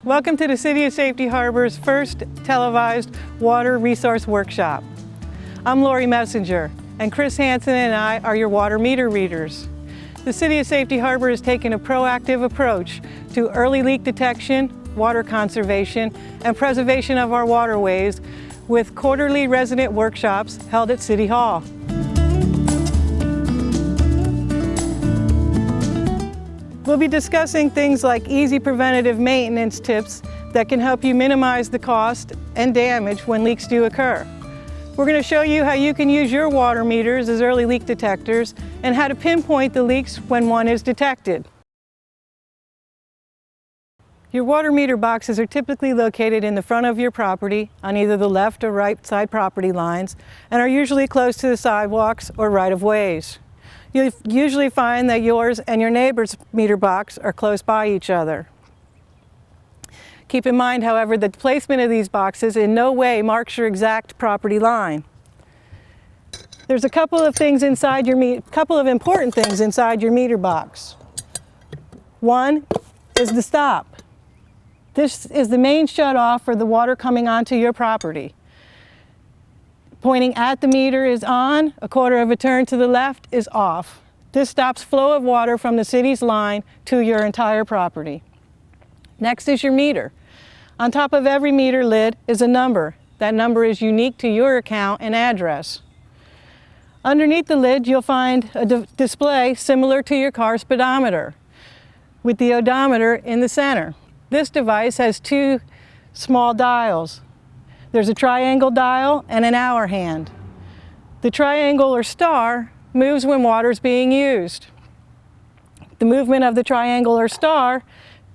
Welcome to the City of Safety Harbor's first televised water resource workshop. I'm Lori Messenger, and Chris Hansen and I are your water meter readers. The City of Safety Harbor has taken a proactive approach to early leak detection, water conservation, and preservation of our waterways with quarterly resident workshops held at City Hall. We'll be discussing things like easy preventative maintenance tips that can help you minimize the cost and damage when leaks do occur. We're going to show you how you can use your water meters as early leak detectors and how to pinpoint the leaks when one is detected. Your water meter boxes are typically located in the front of your property on either the left or right side property lines and are usually close to the sidewalks or right-of-ways. You'll usually find that yours and your neighbor's meter box are close by each other. Keep in mind, however, that the placement of these boxes in no way marks your exact property line. There's a couple of things inside your couple of important things inside your meter box. One is the stop. This is the main shutoff for the water coming onto your property. Pointing at the meter is on, a quarter of a turn to the left is off. This stops flow of water from the city's line to your entire property. Next is your meter. On top of every meter lid is a number. That number is unique to your account and address. Underneath the lid, you'll find a display similar to your car speedometer, with the odometer in the center. This device has two small dials. There's a triangle dial and an hour hand. The triangle or star moves when water is being used. The movement of the triangle or star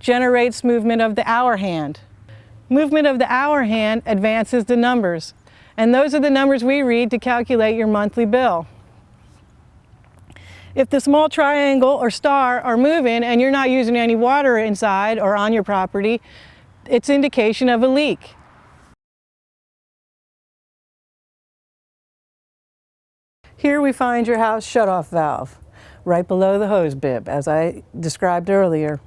generates movement of the hour hand. Movement of the hour hand advances the numbers, and those are the numbers we read to calculate your monthly bill. If the small triangle or star are moving and you're not using any water inside or on your property, it's indication of a leak. Here we find your house shutoff valve, right below the hose bib, as I described earlier.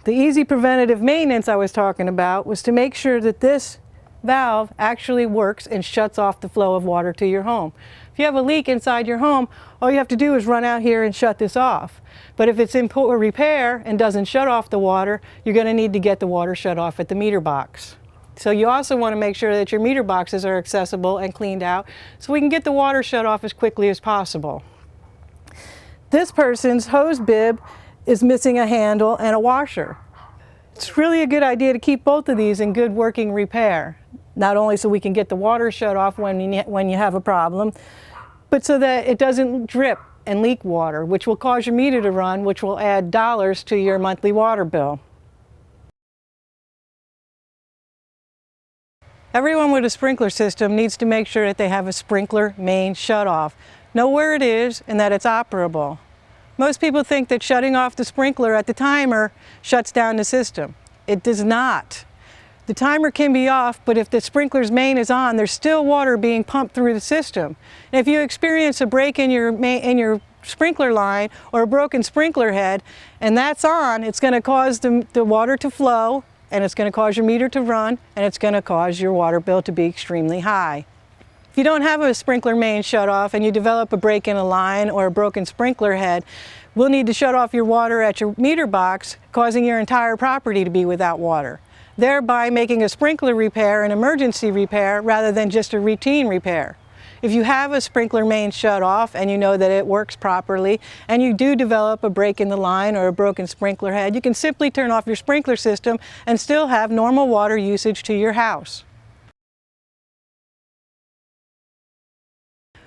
The easy preventative maintenance I was talking about was to make sure that this valve actually works and shuts off the flow of water to your home. If you have a leak inside your home, all you have to do is run out here and shut this off. But if it's in poor repair and doesn't shut off the water, you're going to need to get the water shut off at the meter box. So you also want to make sure that your meter boxes are accessible and cleaned out so we can get the water shut off as quickly as possible. This person's hose bib is missing a handle and a washer. It's really a good idea to keep both of these in good working repair, not only so we can get the water shut off when you have a problem, but so that it doesn't drip and leak water, which will cause your meter to run, which will add dollars to your monthly water bill. Everyone with a sprinkler system needs to make sure that they have a sprinkler main shutoff. Know where it is and that it's operable. Most people think that shutting off the sprinkler at the timer shuts down the system. It does not. The timer can be off, but if the sprinkler's main is on, there's still water being pumped through the system. And if you experience a break in your sprinkler line or a broken sprinkler head, and that's on, it's going to cause the water to flow, and it's going to cause your meter to run, and it's going to cause your water bill to be extremely high. If you don't have a sprinkler main shut off and you develop a break in a line or a broken sprinkler head, we'll need to shut off your water at your meter box, causing your entire property to be without water, thereby making a sprinkler repair an emergency repair rather than just a routine repair. If you have a sprinkler main shut off and you know that it works properly and you do develop a break in the line or a broken sprinkler head, you can simply turn off your sprinkler system and still have normal water usage to your house.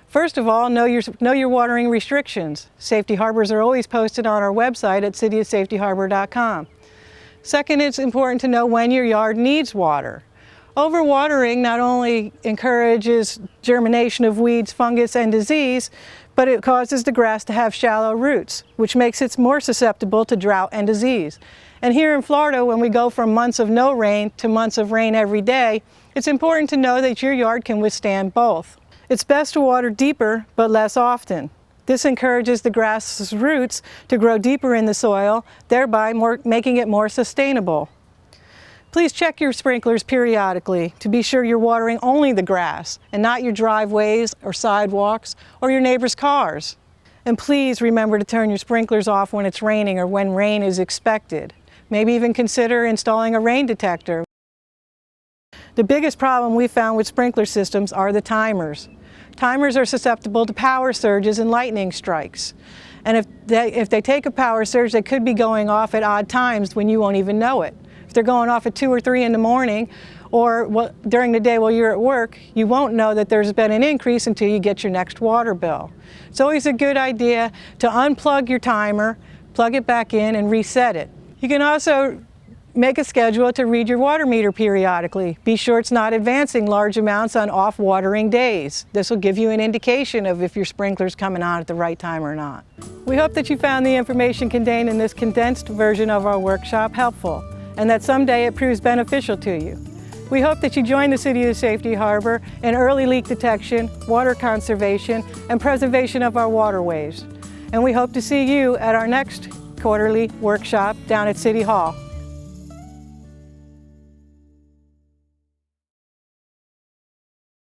First of all, know your watering restrictions. Safety harbors are always posted on our website at cityofsafetyharbor.com. Second, it's important to know when your yard needs water. Overwatering not only encourages germination of weeds, fungus, and disease, but it causes the grass to have shallow roots, which makes it more susceptible to drought and disease. And here in Florida, when we go from months of no rain to months of rain every day, it's important to know that your yard can withstand both. It's best to water deeper, but less often. This encourages the grass's roots to grow deeper in the soil, thereby making it more sustainable. Please check your sprinklers periodically to be sure you're watering only the grass and not your driveways or sidewalks or your neighbors' cars. And please remember to turn your sprinklers off when it's raining or when rain is expected. Maybe even consider installing a rain detector. The biggest problem we found with sprinkler systems are the timers. Timers are susceptible to power surges and lightning strikes. And if they take a power surge, they could be going off at odd times when you won't even know it. If they're going off at 2 or 3 in the morning or during the day while you're at work, you won't know that there's been an increase until you get your next water bill. It's always a good idea to unplug your timer, plug it back in, and reset it. You can also make a schedule to read your water meter periodically. Be sure it's not advancing large amounts on off-watering days. This will give you an indication of if your sprinkler's coming on at the right time or not. We hope that you found the information contained in this condensed version of our workshop helpful, and that someday it proves beneficial to you. We hope that you join the City of Safety Harbor in early leak detection, water conservation, and preservation of our waterways. And we hope to see you at our next quarterly workshop down at City Hall.